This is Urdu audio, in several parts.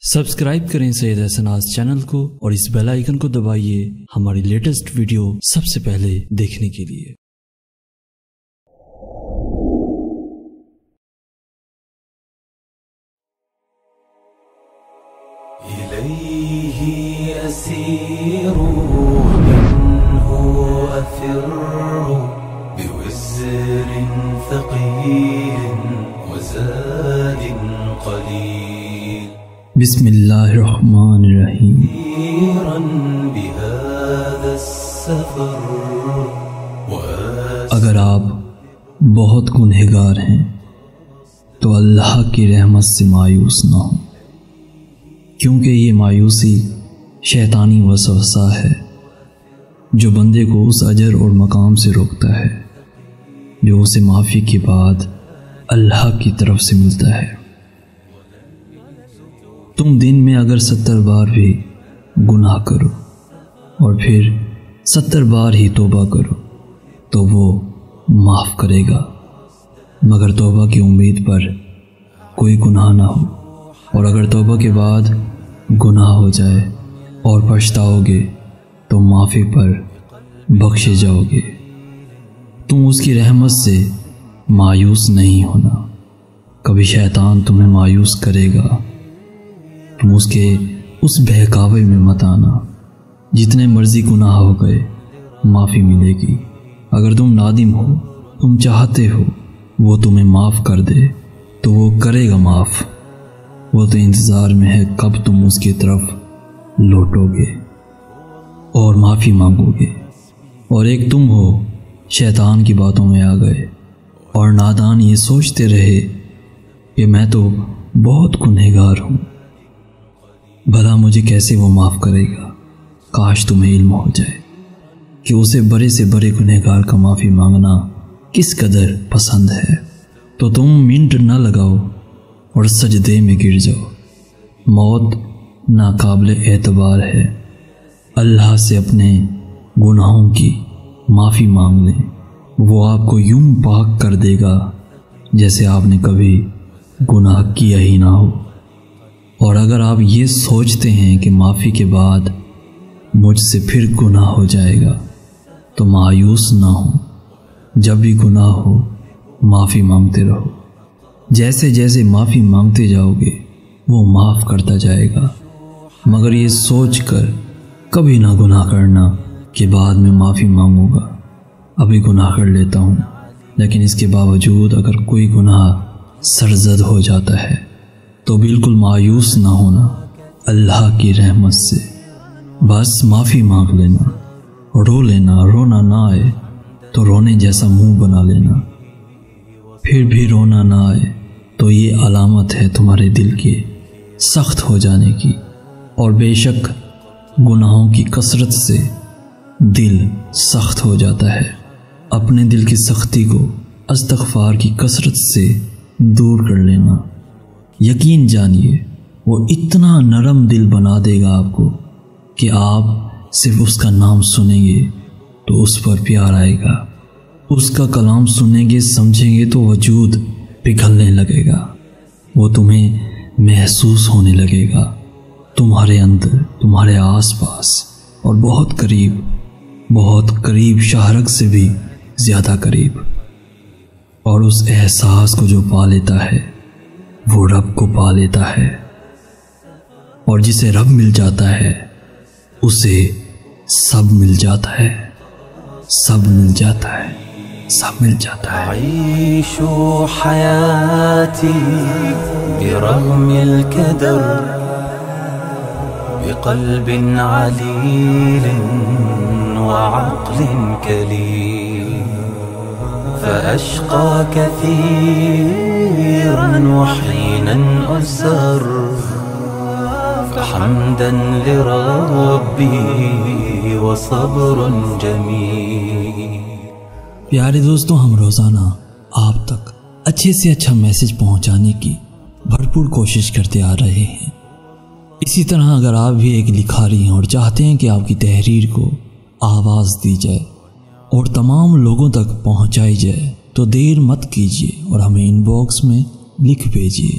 سبسکرائب کریں سید احسناز چینل کو اور اس بیل آئیکن کو دبائیے ہماری لیٹسٹ ویڈیو سب سے پہلے دیکھنے کے لیے۔ إليه أسير منه أفر بوزر ثقيل وزاد قليل بسم اللہ الرحمن الرحیم۔ بهذا السفر اگر آپ بہت گنہگار ہیں تو اللہ کی رحمت سے مایوس نہ ہوں، کیونکہ یہ مایوسی شیطانی وسوسہ ہے جو بندے کو اس اجر اور مقام سے روکتا ہے جو اسے معافی کے بعد اللہ کی طرف سے ملتا ہے۔ تم دن میں اگر 70 بار بھی گناہ کرو اور پھر 70 بار ہی توبہ کرو تو وہ معاف کرے گا، مگر توبہ کی امید پر کوئی گناہ نہ ہو، اور اگر توبہ کے بعد گناہ ہو جائے اور پچھتاؤ گے تو معافی پر بخشے جاؤ گے۔ تم اس کی رحمت سے مایوس نہیں ہونا، کبھی شیطان تمہیں مایوس کرے گا، تم اس کے اس بہکاوے میں مت آنا۔ جتنے مرضی گناہ ہو گئے معافی ملے گی۔ اگر تم نادم ہو، تم چاہتے ہو وہ تمہیں معاف کر دے تو وہ کرے گا معاف، وہ تو انتظار میں ہے کب تم اس کی طرف لوٹو گے اور معافی مانگو گے۔ اور ایک تم ہو شیطان کی باتوں میں آ گئے اور نادان یہ سوچتے رہے کہ میں تو بہت گنہگار ہوں، بھلا مجھے کیسے وہ معاف کرے گا۔ کاش تمہیں علم ہو جائے کہ اسے بڑے سے بڑے گنہگار کا معافی مانگنا کس قدر پسند ہے، تو تم منٹ نہ لگاؤ اور سجدے میں گر جاؤ۔ موت ناقابل اعتبار ہے، اللہ سے اپنے گناہوں کی معافی مانگ لیں، وہ آپ کو یوں پاک کر دے گا جیسے آپ نے کبھی گناہ کیا ہی نہ ہو۔ اور اگر آپ یہ سوچتے ہیں کہ معافی کے بعد مجھ سے پھر گناہ ہو جائے گا تو مایوس نہ ہوں، جب بھی گناہ ہو معافی مانگتے رہو۔ جیسے جیسے معافی مانگتے جاؤ گے وہ معاف کرتا جائے گا، مگر یہ سوچ کر کبھی نہ گناہ کرنا کہ بعد میں معافی مانگوں گا۔ ابھی گناہ کر لیتا ہوں، لیکن اس کے باوجود اگر کوئی گناہ سرزد ہو جاتا ہے تو بالکل مایوس نہ ہونا اللہ کی رحمت سے، بس معافی مانگ لینا، رو لینا، رونا نہ آئے تو رونے جیسا منہ بنا لینا، پھر بھی رونا نہ آئے تو یہ علامت ہے تمہارے دل کے سخت ہو جانے کی۔ اور بے شک گناہوں کی کثرت سے دل سخت ہو جاتا ہے، اپنے دل کی سختی کو استغفار کی کثرت سے دور کر لینا۔ یقین جانیے وہ اتنا نرم دل بنا دے گا آپ کو کہ آپ صرف اس کا نام سنیں گے تو اس پر پیار آئے گا، اس کا کلام سنیں گے سمجھیں گے تو وجود پگھلنے لگے گا، وہ تمہیں محسوس ہونے لگے گا، تمہارے اندر، تمہارے آس پاس، اور بہت قریب شاہرگ سے بھی زیادہ قریب۔ اور اس احساس کو جو پا لیتا ہے وہ رب کو پا لیتا ہے، اور جسے رب مل جاتا ہے اسے سب مل جاتا ہے، سب مل جاتا ہے، سب مل جاتا ہے۔ أعيش حياتي برغم الكدر بقلب عليل وعقل كليل، فأشقى كثيرا وحينا أسر، فحمدا لربي وصبر جميل۔ پیارے دوستوں، ہم روزانہ آپ تک اچھے سے اچھا میسج پہنچانے کی بھرپور کوشش کرتے آ رہے ہیں۔ اسی طرح اگر آپ بھی ایک لکھاری ہیں اور چاہتے ہیں کہ آپ کی تحریر کو آواز دی جائے اور تمام لوگوں تک پہنچائی جائے تو دیر مت کیجیے اور ہمیں ان باکس میں لکھ بھیجیے،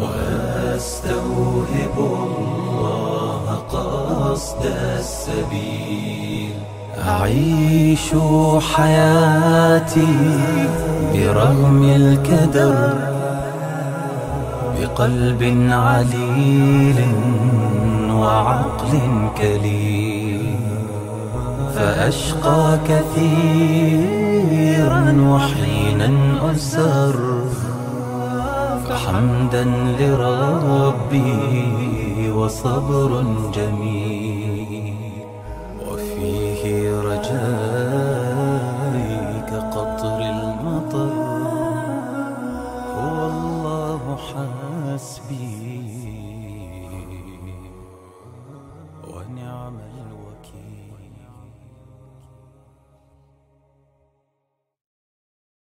وأستوهب الله قصد السبيل أعيش حياتي برغم الكدر بقلب عليل وعقل كليل فأشقى كثيرا وحينا أسر فحمدا لربي وصبر جميل